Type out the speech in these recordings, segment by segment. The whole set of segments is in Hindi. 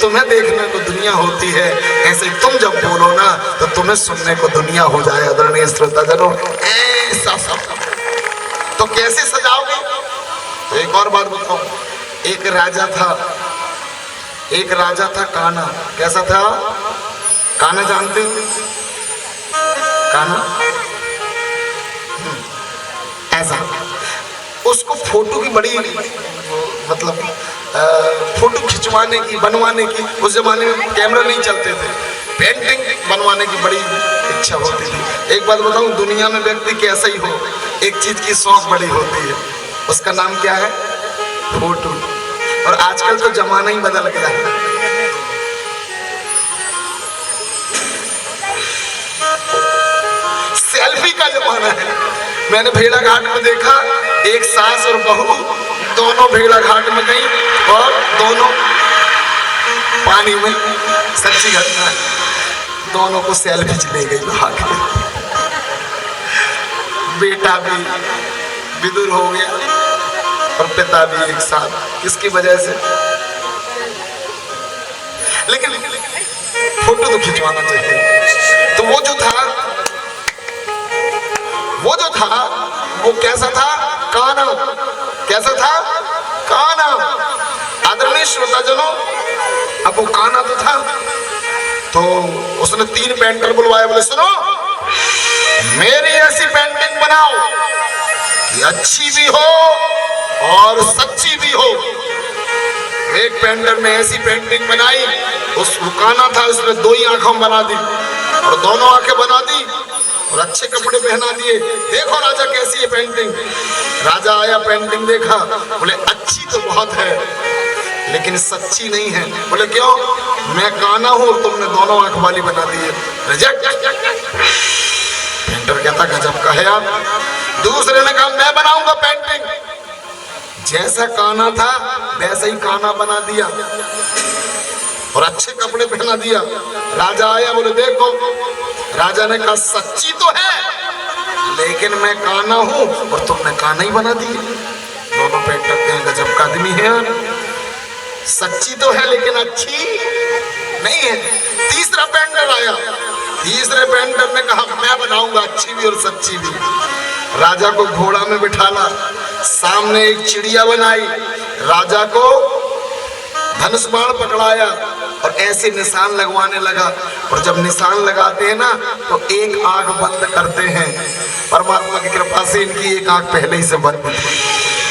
तुम्हें देखने को दुनिया होती है, ऐसे तुम जब बोलो ना तो तुम्हें सुनने को दुनिया हो जाए। आदरणीय श्रोताजनों, ऐसा सब तो कैसे सजाओगे? तो एक और बात बताओ, एक राजा था कान्हा। कैसा था कान्हा? जानते हो कान्हा? ऐसा उसको फोटो की बड़ी मतलब फोटो खिंचवाने की, बनवाने की, उस जमाने में कैमरा नहीं चलते थे, पेंटिंग बनवाने की बड़ी इच्छा होती थी। एक बात बताऊं, दुनिया में व्यक्ति कैसा ही हो, एक चीज की शौक बड़ी होती है, उसका नाम क्या है? फोटो। और आजकल तो जमाना ही बदल गया है। सेल्फी का जमाना है। मैंने भेड़ा घाट में देखा, एक सास और बहू दोनों भेड़ा घाट में गई और दोनों पानी में, सच्ची घटना है, दोनों को सेल्फी ले गई नहा के। बेटा भी विदुर हो गया और पिता भी एक साथ। किसकी वजह से? लेकिन फोटो तो खिंचवाना चाहिए। तो वो जो था वो कैसा था? कान्हा। कैसा था? कान्हा। आदरणीय श्रोताजनों, अब वो कान्हा तो था, तो उसने 3 पेंटर बुलवाया, बोले सुनो मेरी ऐसी पेंटिंग बनाओ कि अच्छी भी हो और सच्ची भी हो। एक पेंटर ने ऐसी पेंटिंग बनाई, उस कान्हा था, उसने 2 ही आंखों बना दी और दोनों आंखें बना दी और अच्छे कपड़े पहना दिए। देखो राजा कैसी है पेंटिंग। राजा आया, पेंटिंग देखा, बोले अच्छी तो बहुत है लेकिन सच्ची नहीं है। बोले क्यों? मैं कान्हा हूं और तुमने दोनों आंख वाली बना दी है। रिजेक्ट। पेंटर कहता गजब का है यार। दूसरे ने कहा मैं बनाऊंगा पेंटिंग, जैसा कान्हा था वैसा ही कान्हा बना दिया और अच्छे कपड़े पहना दिया। राजा आया, बोले देखो। राजा ने कहा सच्ची तो है लेकिन मैं कान्हा हूं और तुमने कान्हा ही बना दी। दोनों पेंटर के गजब का आदमी है यार। सच्ची तो है लेकिन अच्छी नहीं है। तीसरा पेंटर आया, तीसरे पेंटर ने कहा मैं बनाऊंगा अच्छी भी और सच्ची भी। राजा को घोड़ा में बिठाला, सामने एक चिड़िया बनाई, राजा को धनुष बाण पकड़ाया और ऐसे निशान लगवाने लगा। और जब निशान लगाते हैं ना तो एक आंख बंद करते हैं। परमात्मा की कृपा से इनकी एक आंख पहले ही से बंद थी।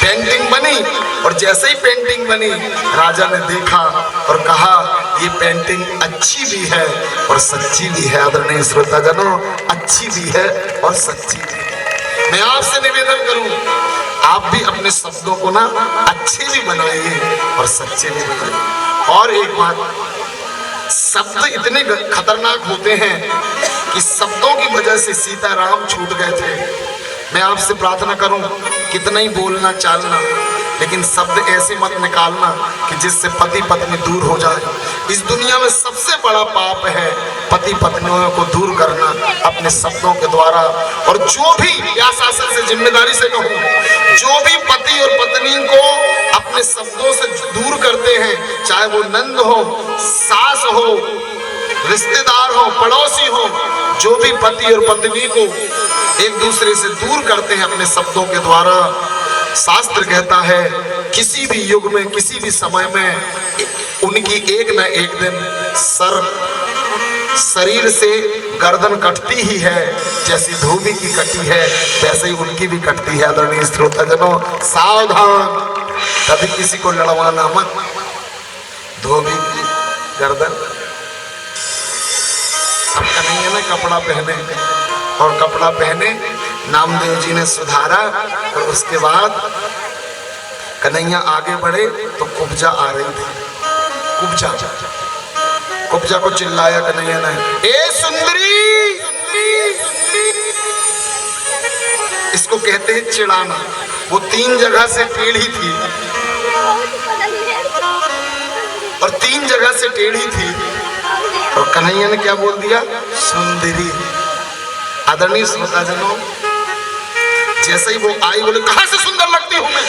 पेंटिंग बनी और जैसे ही पेंटिंग बनी राजा ने देखा और कहा ये पेंटिंग अच्छी भी है और सच्ची भी है। आदरणीय श्रोताजनों, अच्छी भी है और सच्ची भी है। मैं आपसे निवेदन करूं, आप भी अपने शब्दों को ना अच्छे भी बनाइए और सच्चे भी बनाइए। और एक बात, शब्द इतने खतरनाक होते हैं कि शब्दों की वजह से सीताराम छूट गए थे। मैं आपसे प्रार्थना करूं, कितना ही बोलना चालना, लेकिन शब्द ऐसे मत निकालना कि जिससे पति पत्नी दूर हो जाए। इस दुनिया में सबसे बड़ा पाप है पति पत्नियों को दूर करना अपने शब्दों के द्वारा। और जो भी, या शासन से जिम्मेदारी से कहूं, जो भी पति और पत्नी को अपने शब्दों से दूर करते हैं, चाहे वो नंद हो, सास हो, रिश्तेदार हो, पड़ोसी हो, जो भी पति और पत्नी को एक दूसरे से दूर करते हैं अपने शब्दों के द्वारा, शास्त्र कहता है किसी भी युग में, किसी भी समय में उनकी एक न एक दिन शरीर से गर्दन कटती ही है। जैसी धोबी की कटी है वैसे ही उनकी भी कटती है। आदरणीय श्रोताजनों, सावधान, कभी किसी को लड़वाना मत। धोबी की गर्दन, अब कन्हैया ने कपड़ा पहने और कपड़ा पहने नामदेव जी ने सुधारा और उसके बाद कन्हैया आगे बढ़े तो कुब्जा आ रही थी। कुब्जा को चिल्लाया कन्हैया ने, ए सुंदरी। इसको कहते हैं चिढ़ाना। वो 3 जगह से टेढ़ी थी और 3 जगह से टेढ़ी थी और कन्हैया ने क्या बोल दिया? सुंदरी। आदरणीय श्रोताजनों, जैसे ही वो आई, बोले कहां से सुंदर लगती हूं मैं?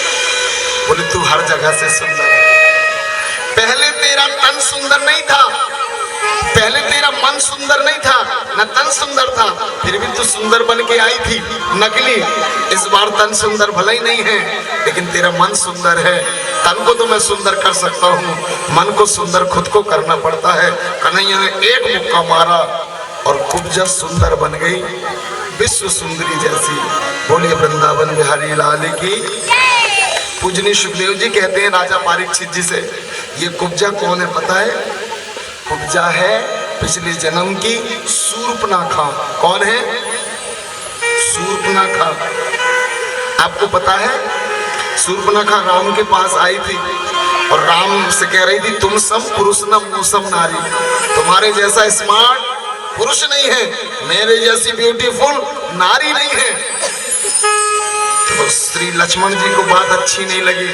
बोले तू हर जगह से सुंदर है। पहले तेरा तन सुंदर नहीं सुंदर नहीं था, न तन सुंदर था, फिर भी तू सुंदर बन के आई थी नकली। इस बार तन सुंदर भला ही नहीं है, लेकिन तेरा मन सुंदर है। तन को तो मैं सुंदर कर सकता हूँ, मन को सुंदर खुद को करना पड़ता है। कन्हैया ने एक मुक्का मारा और कुब्जा सुंदर बन गई, विश्व सुंदरी जैसी। बोलिए वृंदावन बिहारी लाल की। पूजनीय सुखदेव जी कहते हैं राजा परीक्षित जी से, ये कुब्जा कौन है पता है? कुब्जा है पिछले जन्म की शूर्पणखा। कौन है? शूर्पणखा। आपको पता है शूर्पणखा राम के पास आई थी और राम से कह रही थी, तुम सम पुरुष न मूसम नारी, तुम्हारे जैसा स्मार्ट पुरुष नहीं है, मेरे जैसी ब्यूटीफुल नारी नहीं है। तो श्री लक्ष्मण जी को बात अच्छी नहीं लगी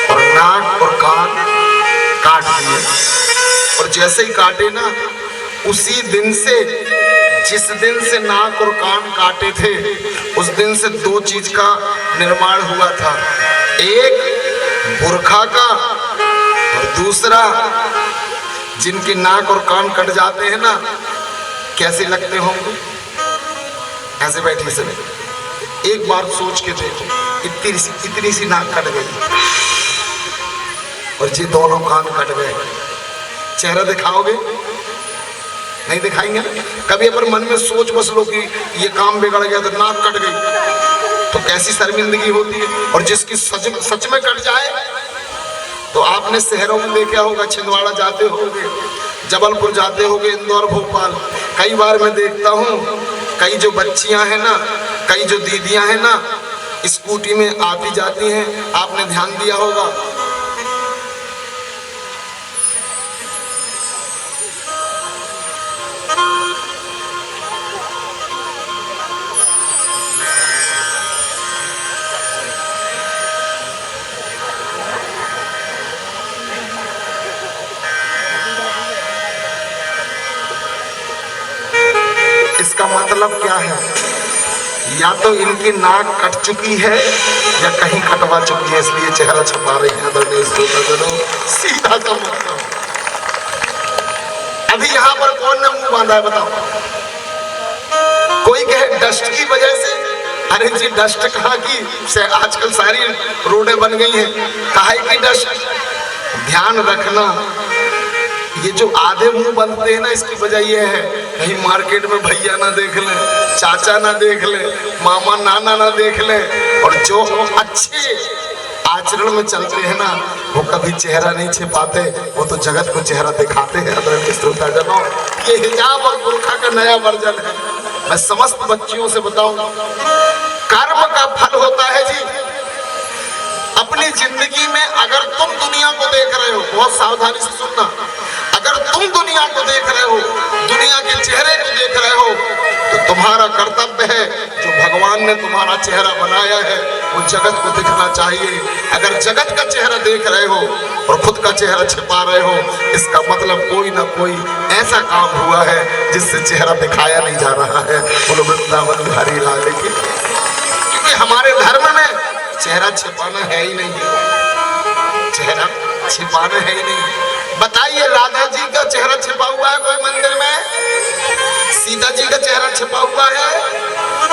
और नाक और कान काट दिए। और जैसे ही काटे ना, उसी दिन से, जिस दिन से नाक और कान काटे थे, उस दिन से दो चीज का निर्माण हुआ था। एक बुरखा का और दूसरा जिनके नाक और कान कट जाते हैं ना, कैसे लगते होंगे? ऐसे बैठी से एक बार सोच के देखो, इतनी सी नाक कट गई और ये दोनों कान कट गए, चेहरा दिखाओगे? नहीं दिखाएंगे ना। कभी अगर मन में सोच बस लो कि ये काम बिगड़ गया तो नाक कट गई, तो कैसी शर्मिंदगी होती है। और जिसकी सच में कट जाए, तो आपने शहरों में देखा होगा, छिंदवाड़ा जाते होंगे, जबलपुर जाते होंगे, इंदौर, भोपाल। कई बार मैं देखता हूँ, कई जो बच्चियां हैं ना, कई जो दीदियां हैं ना, स्कूटी में आती जाती हैं, आपने ध्यान दिया होगा, इसका मतलब क्या है? या तो इनकी नाक कट चुकी है या कहीं कटवा चुकी है, इसलिए चेहरा छुपा रही है। सीधा सा मतलब। अभी यहाँ पर कौन ने मुंह बांधा है बताओ? कोई कहे डस्ट की वजह से। अरे जी डस्ट कहाँ की, आजकल सारी रोडें बन गई हैं, काहे की डस्ट? ध्यान रखना, ये जो आधे मुंह बनते हैं ना, इसकी वजह ये है कहीं मार्केट में भैया ना देख ले, चाचा ना देख ले, मामा नाना ना देख ले। और जो अच्छे आचरण में चलते हैं ना, वो कभी चेहरा नहीं छिपाते, वो तो जगत को चेहरा दिखाते हैं। श्रोताजनों, ये हिजाब और बुर्का का नया वर्जन है। मैं समस्त बच्चियों से बताऊं, कर्म का फल होता है जी। अपनी जिंदगी में अगर तुम दुनिया को देख रहे हो, बहुत सावधानी से सुनना, अगर तुम दुनिया को देख रहे हो, दुनिया के चेहरे को देख रहे हो, तो तुम्हारा कर्तव्य है, जो भगवान ने तुम्हारा चेहरा बनाया है, वो जगत को दिखना चाहिए। अगर जगत का चेहरा देख रहे हो और खुद का चेहरा छिपा रहे हो, इसका मतलब कोई ना कोई ऐसा काम हुआ है जिससे चेहरा दिखाया नहीं जा रहा है। बोलो वृंदावन बिहारी लाल की। क्योंकि हमारे धर्म में चेहरा छिपाना है ही नहीं, चेहरा छिपाना है ही नहीं। बताइए, राधा जी का चेहरा छिपा हुआ है कोई मंदिर में? सीता जी का चेहरा छिपा हुआ है?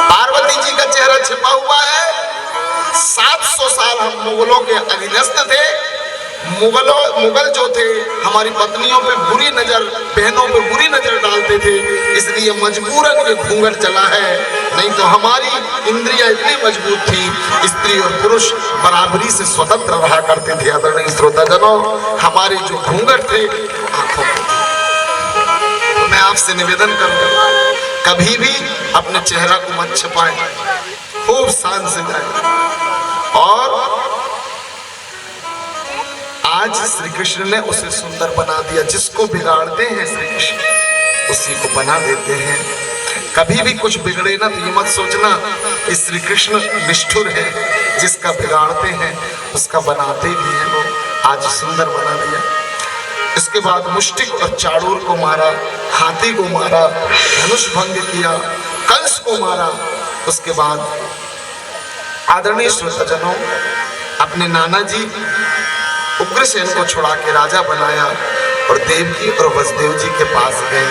पार्वती जी का चेहरा छिपा हुआ है? 700 साल हम मुगलों के अधीनस्थ थे। मुगल जो थे, हमारी पत्नियों पे बुरी नजर, बहनों पे बुरी नजर डालते थे, इसलिए मजबूरन ये घूंघट चला है। नहीं तो हमारी इंद्रियां इतनी मजबूत थी, स्त्री और पुरुष बराबरी से स्वतंत्र रहा करते थे। आदरणीय श्रोताजनों, हमारे जो घूंघट थे आंखों में। तो मैं आपसे निवेदन करूंगा, कभी भी अपने चेहरा को मत छिपाएं, खूब शान से जाए। और आज श्री कृष्ण ने उसे सुंदर बना दिया। जिसको बिगाड़ते हैं श्री कृष्ण, उसी को बना देते हैं। कभी भी कुछ बिगड़े ना, तो ये मत सोचना कि श्री कृष्ण निष्ठुर है, जिसका बिगाड़ते हैं उसका बनाते भी हैं। वो आज सुंदर बना दिया। इसके बाद मुष्टिक और चाड़ूर को मारा, हाथी को मारा, धनुष भंग किया, कंस को मारा। उसके बाद आदरणीय श्रोताजनों, अपने नाना जी उग्रसेन को छुड़ा के राजा बनाया और देवकी और वसुदेव जी के पास गए।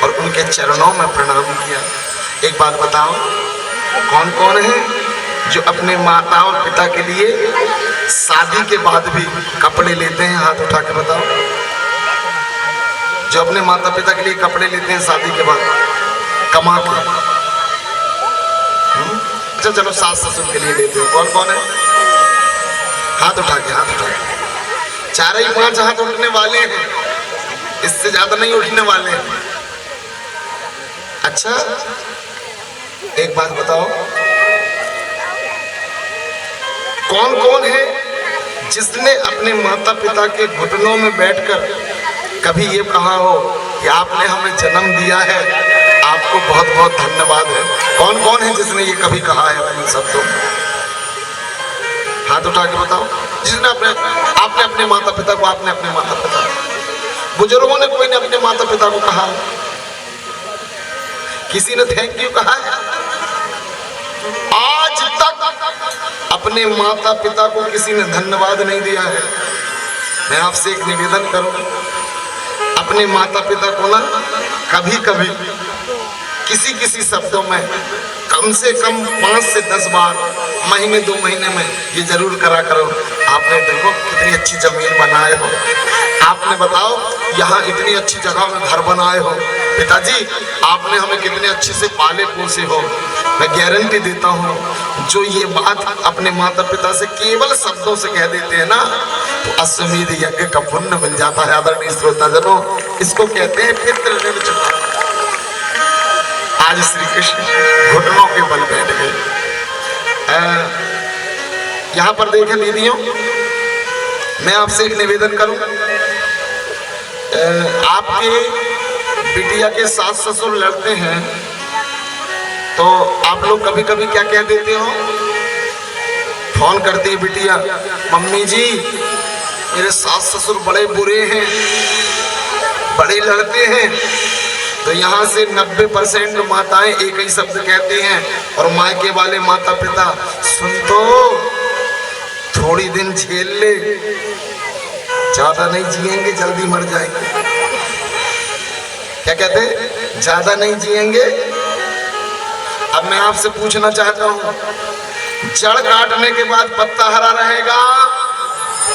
और उनके चरणों में प्रणाम किया। एक बात बताओ, कौन कौन है जो अपने माता और पिता के लिए शादी के बाद भी कपड़े लेते हैं? हाथ उठा के बताओ। जो अपने माता पिता के लिए कपड़े लेते हैं शादी के बाद कमा के। अच्छा चलो, सास ससुर के लिए लेते हो, कौन कौन है? हाथ उठा के, हाथ उठा के। 4 ही 5 हाथ उठने वाले हैं, इससे ज्यादा नहीं उठने वाले हैं। अच्छा एक बात बताओ, कौन कौन है जिसने अपने माता पिता के घुटनों में बैठकर कभी ये कहा हो कि आपने हमें जन्म दिया है, आपको बहुत बहुत धन्यवाद है? कौन कौन है जिसने ये कभी कहा है अपने शब्दों में? हाथ उठा के बताओ। जिसने आपने अपने माता पिता को, आपने अपने माता पिता, बुजुर्गों ने कोई ने अपने माता पिता को कहा, किसी ने थैंक यू कहा है? आज तक अपने माता पिता को किसी ने धन्यवाद नहीं दिया है। मैं आपसे एक निवेदन करूं, अपने माता पिता को ना कभी कभी किसी किसी शब्दों में कम से कम 5 से 10 बार महीने 2 महीने में ये जरूर करा करो। आपने देखो कितनी अच्छी जमीन बनाए हो, आपने बताओ यहाँ इतनी अच्छी जगह में घर बनाए हो, पिताजी आपने हमें कितने अच्छे से पाले पोसे हो। मैं गारंटी देता हूँ जो ये बात अपने माता पिता से केवल शब्दों से कह देते हैं ना, तो अश्वमेध यज्ञ का पुण्य मिल जाता है। आदरणीय श्रोताजनों, इसको कहते हैं पितृ ऋण चुकाना। आज श्री कृष्ण घुटनों के बल बैठ गए। यहाँ पर देखें दीदियों, मैं आपसे एक निवेदन करूं, आपके बिटिया के सास ससुर लड़ते हैं तो आप लोग कभी कभी क्या कह देते हो? फोन करती है बिटिया, मम्मी जी मेरे सास ससुर बड़े बुरे हैं, बड़े लड़ते हैं। तो यहाँ से 90% माताएं एक ही शब्द कहती हैं, और मायके वाले माता पिता सुन तो, थोड़ी दिन झेल ले, ज्यादा नहीं जिएंगे जल्दी मर जाएंगे। क्या कहते हैं? ज्यादा नहीं जिएंगे। अब मैं आपसे पूछना चाहता हूँ, जड़ काटने के बाद पत्ता हरा रहेगा?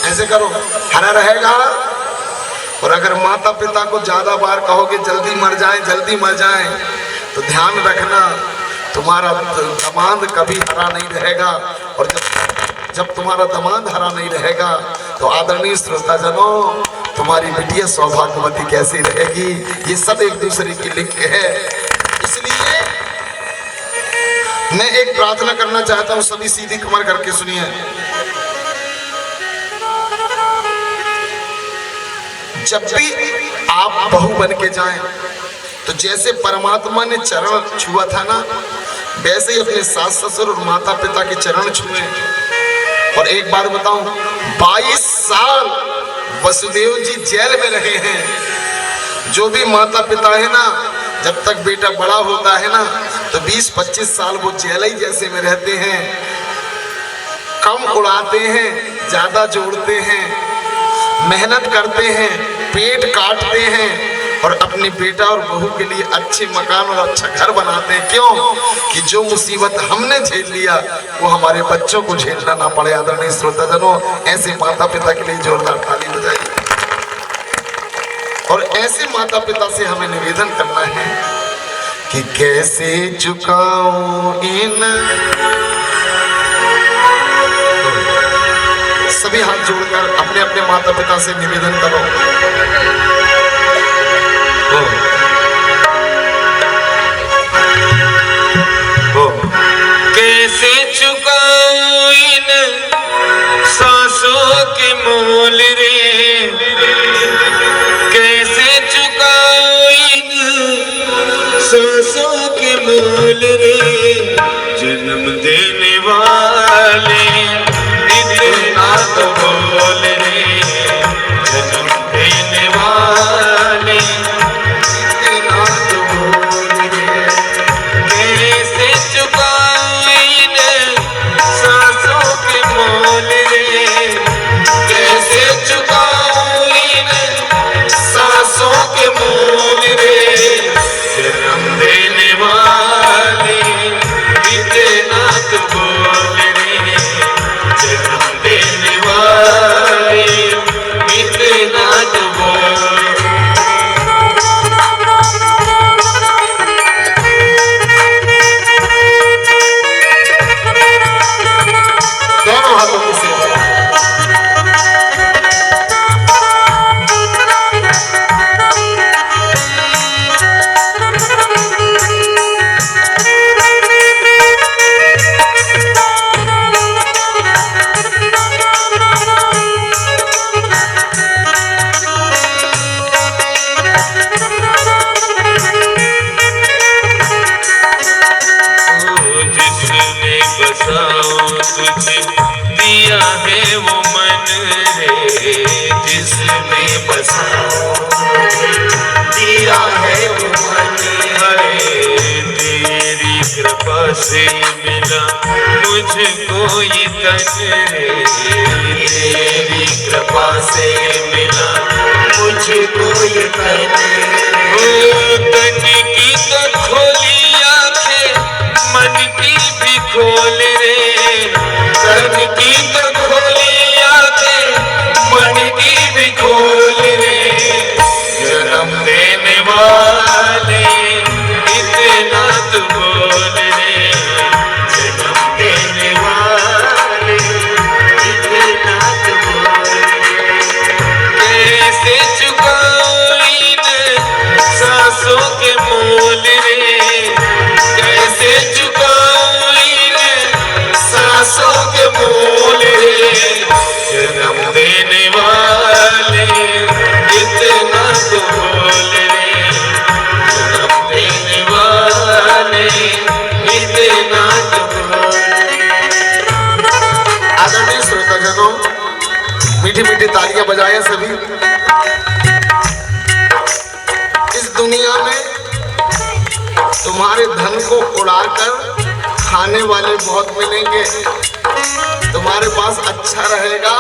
ऐसे करो, हरा रहेगा। और अगर माता पिता को ज्यादा बार कहोगे जल्दी मर जाए, जल्दी मर जाए, तो ध्यान रखना तुम्हारा दमाद कभी हरा नहीं रहेगा। और जब तुम्हारा दमाद हरा नहीं रहेगा तो आदरणीय श्रोताजनों, तुम्हारी बिटिया सौभाग्यवती कैसी रहेगी? ये सब एक दूसरे की लिंक है। इसलिए मैं एक प्रार्थना करना चाहता हूं, सभी सीधी कमर करके सुनिए। जब भी आप बहू बन के जाएं, तो जैसे परमात्मा ने चरण छुआ था ना, वैसे ही अपने सास ससुर और माता पिता के चरण छुए। और एक बात बताऊं, 22 साल वसुदेव जी जेल में रहे हैं। जो भी माता पिता है ना, जब तक बेटा बड़ा होता है ना, तो 20-25 साल वो जेल ही जैसे में रहते हैं, कम उड़ाते हैं, ज्यादा जोड़ते हैं, मेहनत करते हैं, पेट काटते हैं, और अपने बेटा और बहू के लिए अच्छे मकान और अच्छा घर बनाते हैं। क्यों? कि जो मुसीबत हमने झेल लिया वो हमारे बच्चों को झेलना ना पड़े। आदरणीय श्रोताजनों, ऐसे माता पिता के लिए जोरदार ताली बजाइए। और ऐसे माता पिता से हमें निवेदन करना है कि कैसे चुकाऊं इन, सभी हाथ जोड़कर अपने अपने माता पिता से निवेदन करो। कैसे चुकाऊं इन सांसों के मोल रे, कैसे चुकाऊं इन सांसों के मोल रे, जन्म देने वाले इतना तो बोल रे, जन्म देने से मिला मुझको ये तन रे, तेरी कृपा से मिला मुझको ये तन। ओ तन की तो खोली आंखें, मन की भी खोल रे, तन की तो खोली आंखें, मन की भी खोल रे। जन्म देने वाले इतना तो बोल रे, जन्म देने वाले इतना तो बोल रे। कैसे चुकाऊं इन सांसों के मोल रे, कैसे चुकाऊं इन सांसों के मोल रे। जन्म देने वाले इतना तो बोल रे, जन्म देने वाले इतना तो बोल रे। आदरणीय श्रोताजनों, मीठी मीठी तालियां बजाएं सभी। इस दुनिया में तुम्हारे धन को उड़ाकर खाने वाले बहुत मिलेंगे, तुम्हारे पास अच्छा रहेगा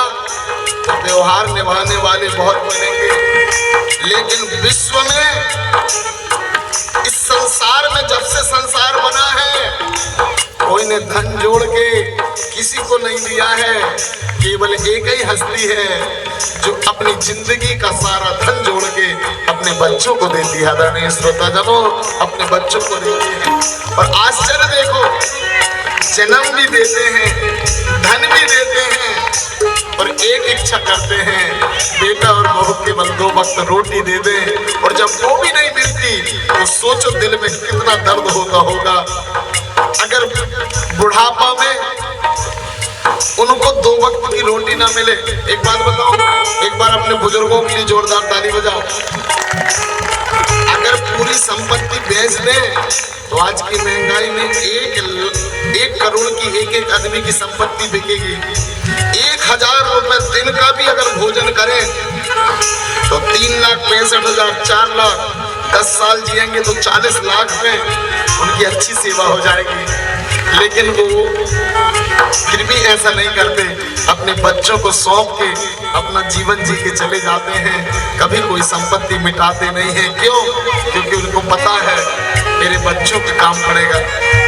तो व्यवहार निभाने वाले बहुत मिलेंगे। लेकिन विश्व में, इस संसार में जब से संसार बना है, कोई ने धन जोड़ के किसी को नहीं दिया है। केवल एक ही हस्ती है जो अपनी जिंदगी का सारा धन जोड़ के अपने बच्चों को देती है। आदरणीय श्रोताजनों, अपने बच्चों को देती है। और आश्चर्य देखो, जन्म भी देते हैं, धन भी देते हैं, और एक इच्छा करते हैं बेटा और बहू केवल 2 वक्त रोटी दे दें। और जब वो भी नहीं मिलती तो सोचो दिल में कितना दर्द होता होगा। अगर बुढ़ापा में उनको 2 वक्त की रोटी ना मिले, एक बात बताओ, एक बार अपने बुजुर्गों के लिए जोरदार ताली बजाओ। अगर पूरी संपत्ति बेच दें तो आज की महंगाई में 1 करोड़ की एक आदमी की संपत्ति बिकेगी। 1000 रुपए दिन का भी अगर भोजन करें तो 3,65,000, 4 लाख, 10 साल जिएंगे तो 40 लाख में उनकी अच्छी सेवा हो जाएगी। लेकिन वो फिर भी ऐसा नहीं करते, अपने बच्चों को सौंप के अपना जीवन जी के चले जाते हैं, कभी कोई संपत्ति मिटाते नहीं हैं। क्यों? क्योंकि उनको पता है मेरे बच्चों के काम पड़ेगा।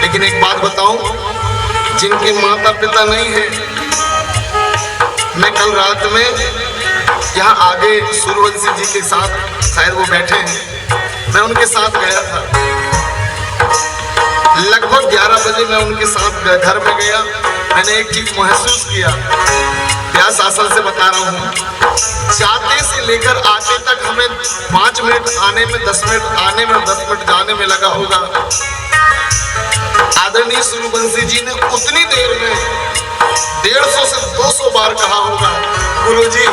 लेकिन एक बात बताऊं, जिनके माता पिता नहीं है, मैं कल रात में यहाँ आगे सूर्यवंशी जी के साथ, शायद वो बैठे हैं, मैं उनके साथ गया था। लगभग 11 बजे मैं उनके साथ घर में गया। मैंने एक चीज महसूस किया, व्यास आसन से बता रहा हूँ, जाते से लेकर आते तक हमें 5 मिनट आने में, 10 मिनट आने में, 10 मिनट जाने में लगा होगा। आदरणीय सूर्यवंशी जी ने उतनी देर में 150 से 200 बार कहा होगा, गुरुजी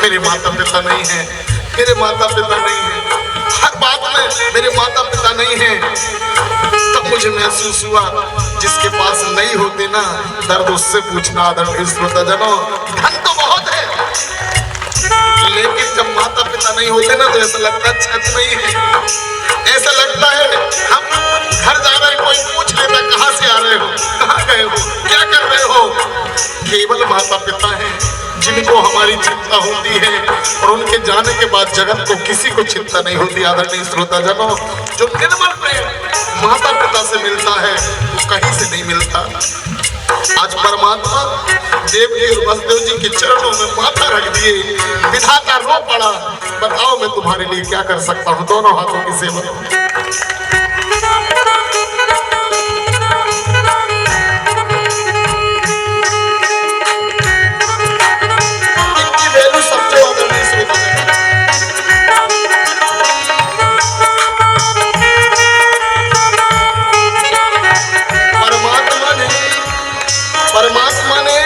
मेरे माता पिता नहीं है, मेरे माता पिता नहीं है। हर बात में मेरे माता पिता नहीं है। तब मुझे महसूस हुआ, जिसके पास नहीं होते ना, दर्द उससे पूछना। आदरणीय श्रोताजनों, धन तो बहुत है, लेकिन जब माता पिता नहीं होते ना तो ऐसा लगता है छत नहीं है। ऐसा लगता है हम घर जा रहे, कोई पूछ लेता कहाँ से आ रहे हो, कहाँ गए हो, क्या कर रहे हो। केवल माता पिता हैं जिनको हमारी चिंता होती है, और उनके जाने के बाद जगत को किसी को चिंता नहीं होती। आदरणीय श्रोताजनों, जो निर्मल प्रेम माता पिता से मिलता है वो कहीं से नहीं मिलता। आज परमात्मा देवकी और वसुदेव जी के चरणों में माथा रख दिए, विधाता रो पड़ा, बताओ मैं तुम्हारे लिए क्या कर सकता हूँ। दोनों हाथों की सेवा। परमात्मा ने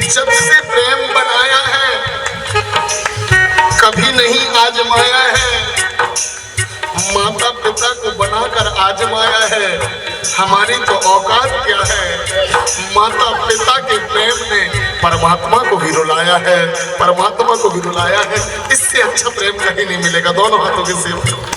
जब से प्रेम बनाया है कभी नहीं आजमाया है, माता पिता को बनाकर आजमाया है। हमारी तो औकात क्या है, माता पिता के प्रेम ने परमात्मा को भी रुलाया है, परमात्मा को भी रुलाया है। इससे अच्छा प्रेम कहीं नहीं मिलेगा। दोनों हाथों की सेवा।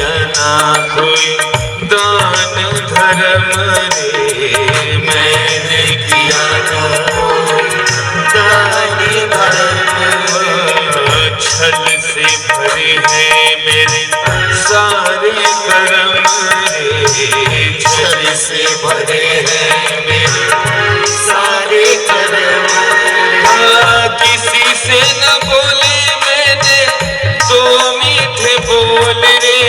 किया ना कोई दान धर्म रे, मैंने किया ना कोई दान धर्म। छल से भरे हैं मेरे सारे कर्म रे, छल से भरे हैं मेरे सारे कर्म। किसी से न बोले मैंने दो मीठे बोल रे,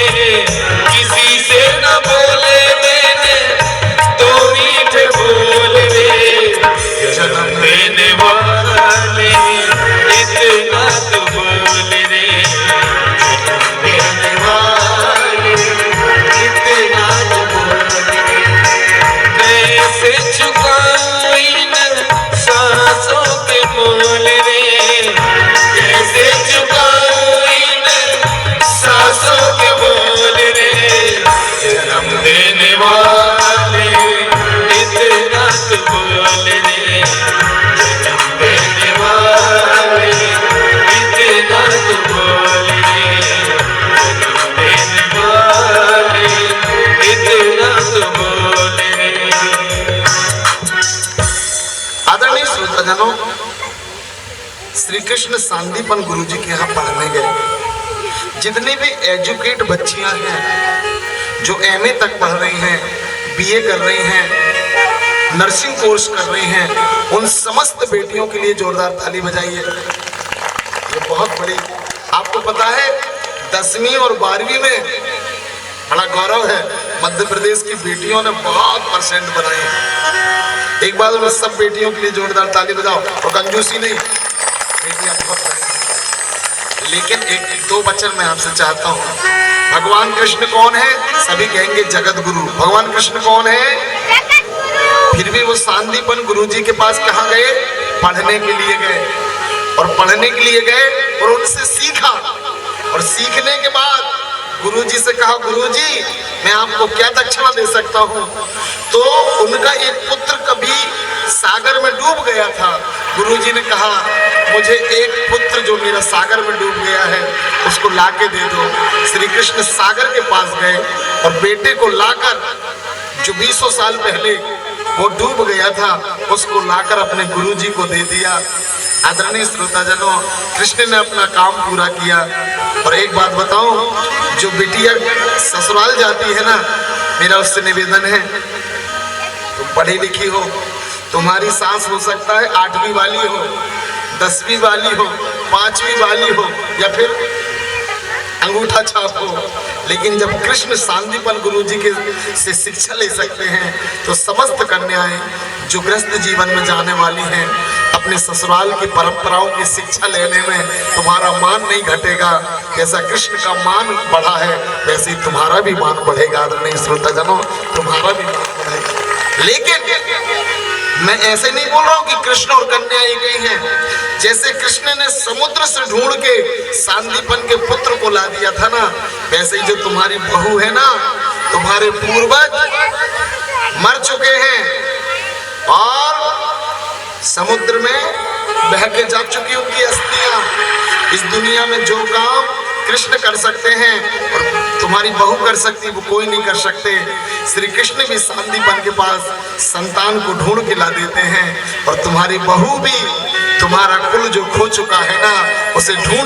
किसी से न बोले मैंने दो मीठे बोल रे। जन्म देने वाले इतना तो बोल रे, जन्म देने वाले इतना तो बोल रे। कैसे चुकाऊं इन सांसों के मोल रे, कैसे चुकाऊं इन सांसों के मोल रे। जन्म देने वाले इतना तो बोल रे, जन्म देने वाले इतना तो बोल रे, जन्म देने वाले इतना तो बोल रे। आदरणीय श्रोताजनों, श्री कृष्ण सांदीपन गुरु जी के यहाँ पढ़ने गए। जितनी भी एजुकेट बच्चियां हैं जो एमए तक पढ़ रही हैं, बीए कर रही हैं, नर्सिंग कोर्स कर रही हैं, उन समस्त बेटियों के लिए जोरदार ताली बजाइए। ये बहुत बड़ी, आपको पता है 10वीं और 12वीं में बड़ा गौरव है, मध्य प्रदेश की बेटियों ने बहुत परसेंट बनाए हैं। एक बार उन सब बेटियों के लिए जोरदार ताली बजाओ। और कंजूसी नहीं, बेटियां बहुत बड़ी। लेकिन एक दो वचन मैं आपसे चाहता हूँ। भगवान कृष्ण कौन है? सभी कहेंगे जगत गुरु। भगवान कृष्ण कौन है? फिर भी वो सांदीपन गुरु जी के पास कहाँ गए? पढ़ने के लिए गए। और पढ़ने के लिए गए और उनसे सीखा। और सीखने के बाद गुरुजी से कहा, गुरुजी मैं आपको क्या दक्षिणा दे सकता हूँ? तो उनका एक पुत्र कभी सागर में डूब गया था। गुरुजी ने कहा, मुझे एक पुत्र जो मेरा सागर में डूब गया है उसको लाके दे दो। श्री कृष्ण सागर के पास गए और बेटे को लाकर, जो 20 साल पहले वो डूब गया था, उसको लाकर अपने गुरुजी को दे दिया। आदरणीय श्रोताजनों, कृष्ण ने अपना काम पूरा किया। और एक बात बताऊं, जो बिटिया ससुराल जाती है ना, मेरा उससे निवेदन है, तुम पढ़ी लिखी हो, तुम्हारी सास हो सकता है 8वीं वाली हो, 10वीं वाली हो, 5वीं वाली हो, या फिर अंगूठा छाप हो, लेकिन जब कृष्ण सांदीपन गुरु जी के से शिक्षा ले सकते हैं तो समस्त कन्याएं जो ग्रस्त जीवन में जाने वाली हैं, अपने ससुराल की परंपराओं की शिक्षा लेने में तुम्हारा मान नहीं घटेगा। जैसा कृष्ण का मान बढ़ा है वैसे ही तुम्हारा भी मान बढ़ेगा। आदरणीय श्रोताजनों, तुम्हारा भी मान बढ़ेगा। लेकिन मैं ऐसे नहीं बोल रहा हूँ कि कृष्ण और कन्या एक ही हैं। जैसे कृष्ण ने समुद्र से ढूंढ के सांदीपन के पुत्र को ला दिया था ना, वैसे ही जो तुम्हारी बहू है ना, तुम्हारे पूर्वज मर चुके हैं और समुद्र में बह के जा चुकी उनकी अस्थियां। इस दुनिया में जो काम कृष्ण कर सकते हैं और तुम्हारी बहू कर सकती, वो कोई नहीं कर सकते। श्री कृष्ण भी सांदीपन के पास संतान को ढूंढ के ला देते हैं और तुम्हारी बहू भी तुम्हारा कुल जो खो चुका है ना, उसे ढूंढ